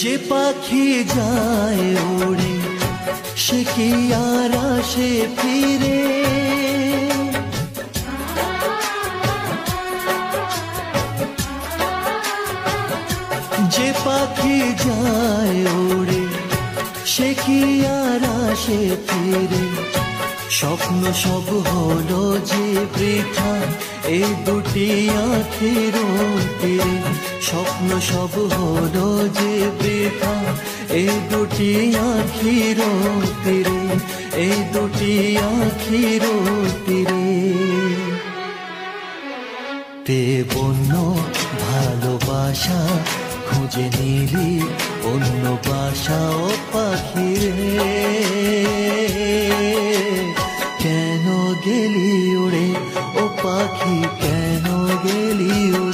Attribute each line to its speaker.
Speaker 1: যে পাখি যায় উড়ে সে কি আর আসে ফিরে, যে পাখি যায় উড়ে সে কি আর আসে ফিরে। স্বপ্ন সব হলো যে বৃথা এই দুটি আঁখির তীরে, স্বপ্ন সব হলো যে বৃথা এই দুটি আঁখির তীরে, এই দুটি আঁখির তীরে। তে বন্য ভালোবাসা খুঁজে নিলি অন্য বাসা ও পাখিরে, কেন গেলি উড়ে ও পাখি কেন গেলি উড়ে।